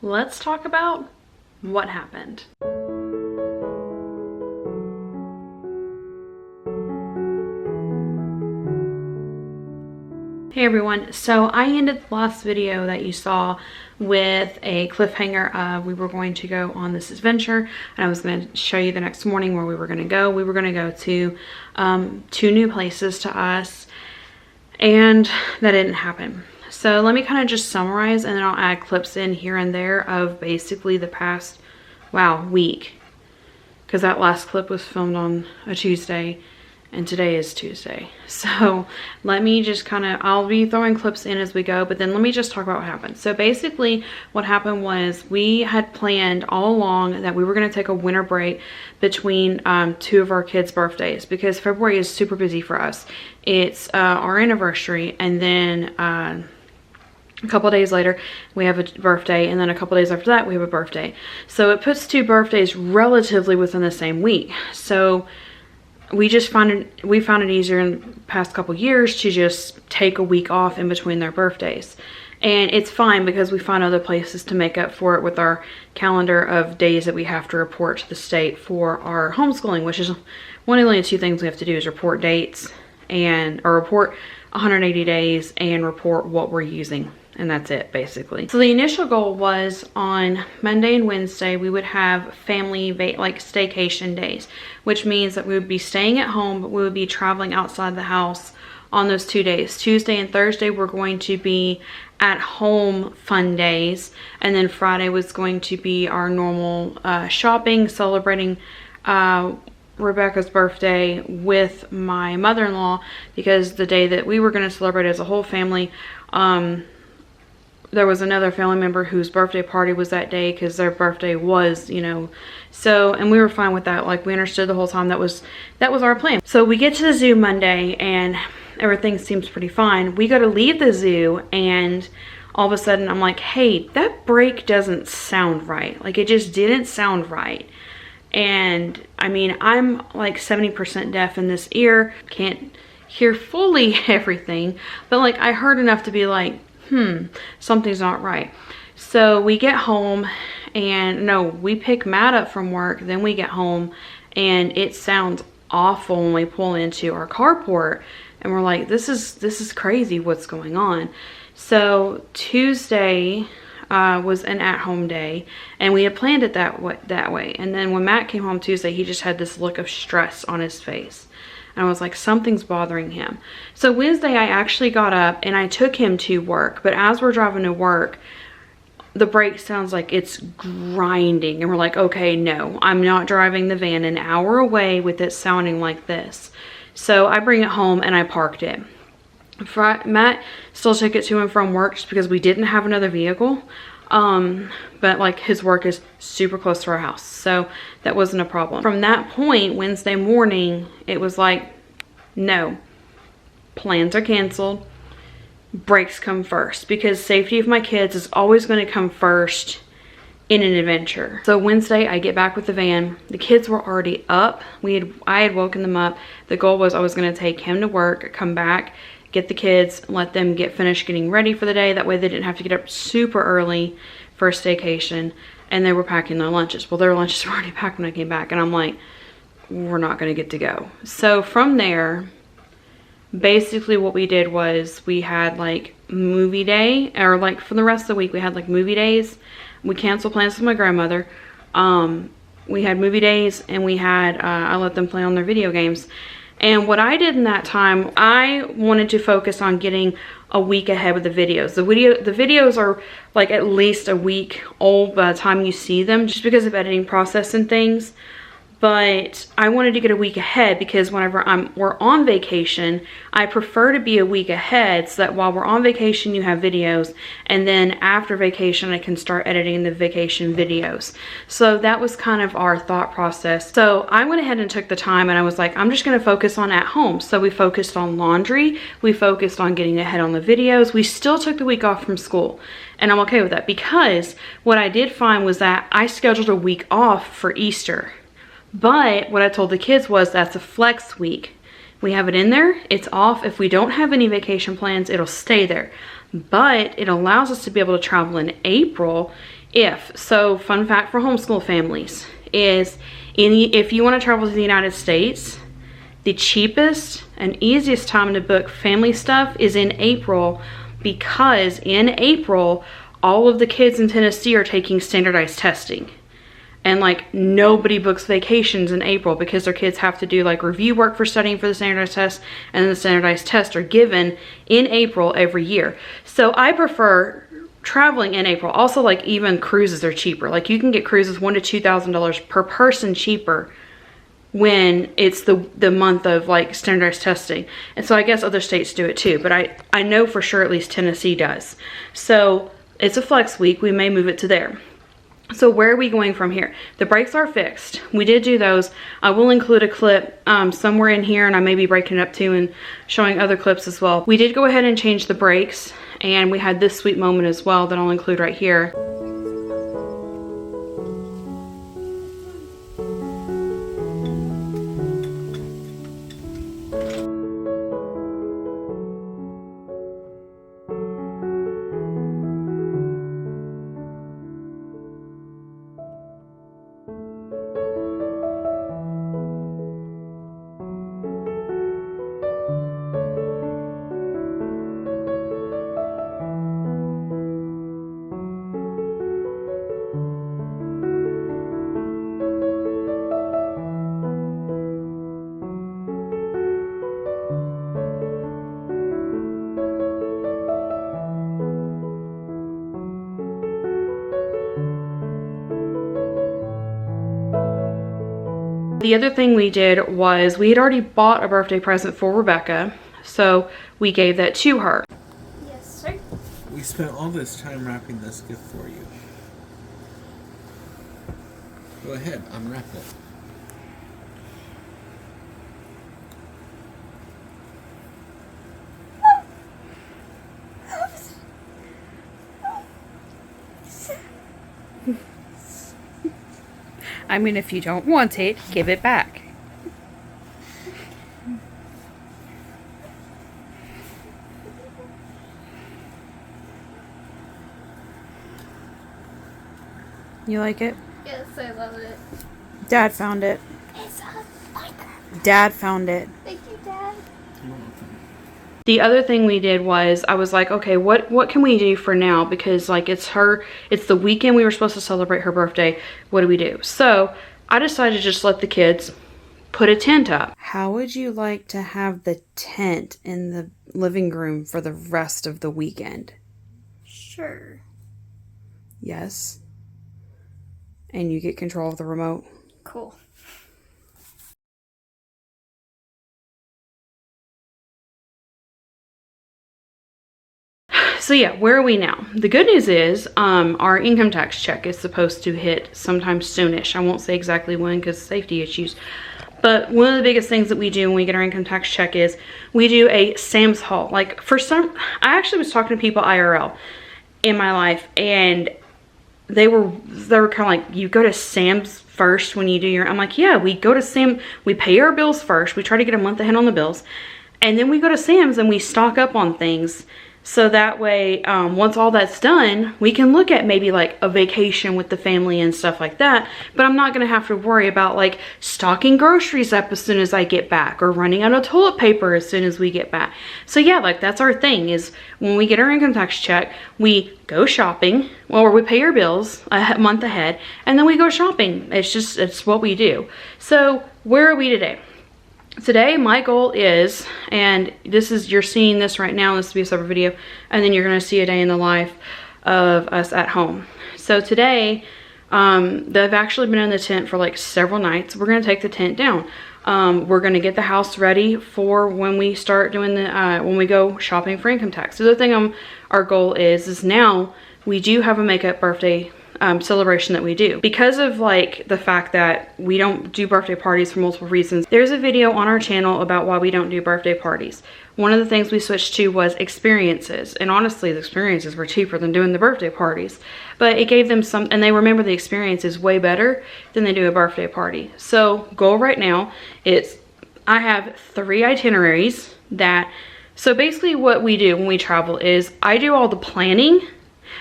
let's talk about what happened. Hey everyone, so I ended the last video that you saw with a cliffhanger of we were going to go on this adventure, and I was going to show you the next morning where we were going to go. We were going to go to 2 new places to us, and that didn't happen. So let me kind of just summarize, and then I'll add clips in here and there of basically the past, week. Because that last clip was filmed on a Tuesday, and today is Tuesday. So let me just I'll be throwing clips in as we go, but then let me just talk about what happened. So basically what happened was we had planned all along that we were going to take a winter break between 2 of our kids' birthdays, because February is super busy for us. It's our anniversary, and then a couple of days later we have a birthday, and then a couple of days after that we have a birthday. So it puts 2 birthdays relatively within the same week. So we found it easier in the past couple years to just take a week off in between their birthdays. And it's fine because we find other places to make up for it with our calendar of days that we have to report to the state for our homeschooling, which is one of the only 2 things we have to do is report dates or report 180 days and report what we're using. And that's it, basically. So the initial goal was on Monday and Wednesday, we would have family, staycation days, which means that we would be staying at home, but we would be traveling outside the house on those 2 days. Tuesday and Thursday were going to be at home fun days. And then Friday was going to be our normal shopping, celebrating Rebecca's birthday with my mother-in-law, because the day that we were going to celebrate as a whole family, there was another family member whose birthday party was that day because their birthday was, so, and we were fine with that. Like, we understood the whole time that was our plan. So we get to the zoo Monday and everything seems pretty fine. We go to leave the zoo, and all of a sudden I'm like, hey, that brake doesn't sound right. Like, it just didn't sound right. And I mean, I'm like 70% deaf in this ear, can't hear fully everything, but like I heard enough to be like, something's not right. So we get home, and we pick Matt up from work, then we get home, and it sounds awful when we pull into our carport, and we're like, this is crazy, what's going on? So Tuesday was an at-home day, and we had planned it that way. And then when Matt came home Tuesday, he just had this look of stress on his face. And I was like, something's bothering him. So Wednesday, I actually got up and I took him to work. But as we're driving to work, the brake sounds like it's grinding. And we're like, okay, no, I'm not driving the van an hour away with it sounding like this. So I bring it home and I parked it. Matt still took it to and from work just because we didn't have another vehicle. But like, his work is super close to our house, so that wasn't a problem. From that point, Wednesday morning, it was like, no, plans are canceled, brakes come first, because safety of my kids is always going to come first in an adventure. So Wednesday, I get back with the van. The kids were already up. I had woken them up. The goal was I was going to take him to work, come back, get the kids, let them get finished getting ready for the day. That way they didn't have to get up super early for a staycation, and they were packing their lunches. Well, their lunches were already packed when I came back, and I'm like, we're not gonna get to go. So from there, basically what we did was we had like movie day, or like for the rest of the week we had like movie days. We canceled plans with my grandmother. We had movie days, and we had I let them play on their video games. And what I did in that time, I wanted to focus on getting a week ahead with the videos. The videos are like at least a week old by the time you see them, just because of editing process and things. But I wanted to get a week ahead because whenever we're on vacation, I prefer to be a week ahead so that while we're on vacation, you have videos. And then after vacation, I can start editing the vacation videos. So that was kind of our thought process. So I went ahead and took the time, and I was like, I'm just going to focus on at home. So we focused on laundry. We focused on getting ahead on the videos. We still took the week off from school. And I'm okay with that, because what I did find was that I scheduled a week off for Easter. But what I told the kids was that's a flex week. We have it in there, it's off. If we don't have any vacation plans, it'll stay there. But it allows us to be able to travel in April So fun fact for homeschool families is if you want to travel to the United States, the cheapest and easiest time to book family stuff is in April, because in April, all of the kids in Tennessee are taking standardized testing. And like nobody books vacations in April because their kids have to do like review work for studying for the standardized test, and then the standardized tests are given in April every year. So I prefer traveling in April. Also, like even cruises are cheaper. Like you can get cruises $1,000 to $2,000 per person cheaper when it's the month of like standardized testing. And so I guess other states do it too, but I know for sure at least Tennessee does. So it's a flex week. We may move it to there. So where are we going from here? The brakes are fixed. We did do those. I will include a clip somewhere in here, and I may be breaking it up too and showing other clips as well. We did go ahead and change the brakes, and we had this sweet moment as well that I'll include right here. The other thing we did was we had already bought a birthday present for Rebecca, so we gave that to her. Yes, sir. We spent all this time wrapping this gift for you. Go ahead, unwrap it. I mean, if you don't want it, give it back. You like it? Yes, I love it. Dad found it. It's a Minecraft. Dad found it. Thank you, Dad. The other thing we did was I was like, okay, what can we do for now? Because like it's the weekend we were supposed to celebrate her birthday. What do we do? So I decided to just let the kids put a tent up. How would you like to have the tent in the living room for the rest of the weekend? Sure. Yes. And you get control of the remote. Cool. So yeah, where are we now? The good news is our income tax check is supposed to hit sometime soonish. I won't say exactly when because safety issues. But one of the biggest things that we do when we get our income tax check is we do a Sam's haul. Like I actually was talking to people IRL in my life, and they were kind of like, you go to Sam's first when you do your, I'm like, yeah, we go to Sam, we pay our bills first. We try to get a month ahead on the bills. And then we go to Sam's and we stock up on things. So that way, once all that's done, we can look at maybe like a vacation with the family and stuff like that. But I'm not going to have to worry about like stocking groceries up as soon as I get back, or running out of toilet paper as soon as we get back. So yeah, like that's our thing, is when we get our income tax check, we go shopping, or we pay our bills a month ahead, and then we go shopping. It's what we do. So where are we today? Today, my goal is, and you're seeing this right now, this will be a separate video, and then you're going to see a day in the life of us at home. So today, they've actually been in the tent for like several nights. We're going to take the tent down. We're going to get the house ready for when we start doing when we go shopping for income tax. The other thing our goal is now we do have a makeup birthday celebration that we do. Because of like the fact that we don't do birthday parties for multiple reasons, there's a video on our channel about why we don't do birthday parties. One of the things we switched to was experiences, and honestly the experiences were cheaper than doing the birthday parties, but it gave them some, and they remember the experiences way better than they do a birthday party. So goal right now is I have 3 itineraries so basically what we do when we travel is I do all the planning,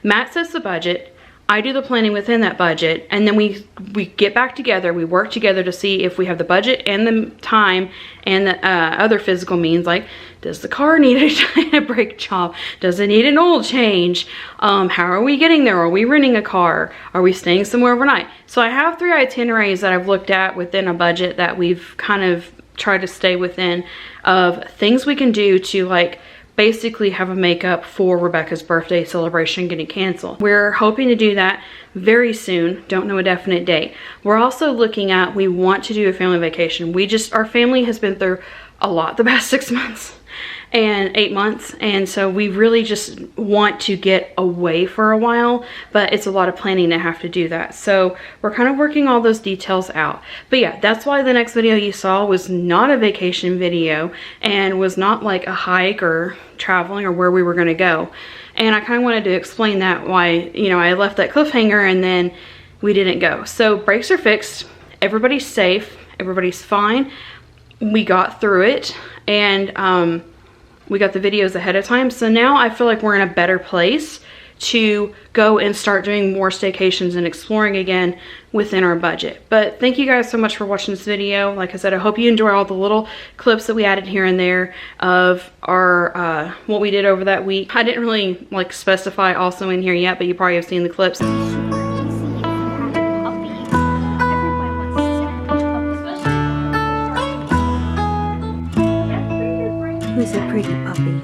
Matt sets the budget, I do the planning within that budget, and then we get back together, we work together to see if we have the budget and the time and the other physical means, like, does the car need a brake job? Does it need an oil change? How are we getting there? Are we renting a car? Are we staying somewhere overnight? So I have 3 itineraries that I've looked at within a budget that we've kind of tried to stay within, of things we can do to, like, basically have a makeup for Rebecca's birthday celebration getting canceled. We're hoping to do that very soon. Don't know a definite date. We're also looking at, we want to do a family vacation. Our family has been through a lot the past 6 months and 8 months, and so we really just want to get away for a while, but it's a lot of planning to have to do that. So we're kind of working all those details out. But yeah, that's why the next video you saw was not a vacation video and was not like a hike or traveling or where we were going to go. And I kind of wanted to explain that, why, you know, I left that cliffhanger and then we didn't go. So brakes are fixed, everybody's safe, everybody's fine. We got through it, and we got the videos ahead of time. So now I feel like we're in a better place to go and start doing more staycations and exploring again within our budget. But thank you guys so much for watching this video. Like I said, I hope you enjoy all the little clips that we added here and there of our what we did over that week. I didn't really like specify also in here yet, but you probably have seen the clips. Who's a pretty puppy?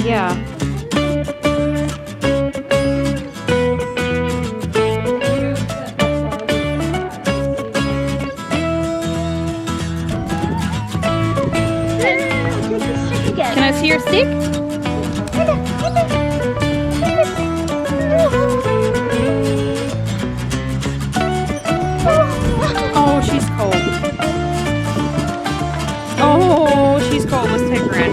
Yeah. Can I see your stick? Oh, she's cold. Oh, she's cold. Let's take her in.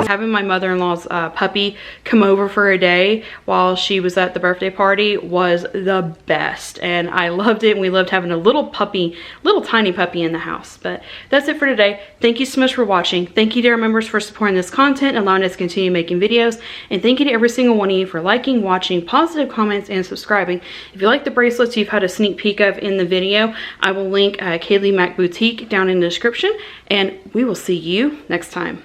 Having my mother-in-law's puppy come over for a day while she was at the birthday party was the best, and I loved it, and we loved having a little tiny puppy in the house. But that's it for today. Thank you so much for watching. Thank you to our members for supporting this content, allowing us to continue making videos, and thank you to every single one of you for liking, watching, positive comments, and subscribing. If you like the bracelets you've had a sneak peek of in the video, I will link Kaylee Mac Boutique down in the description, and we will see you next time.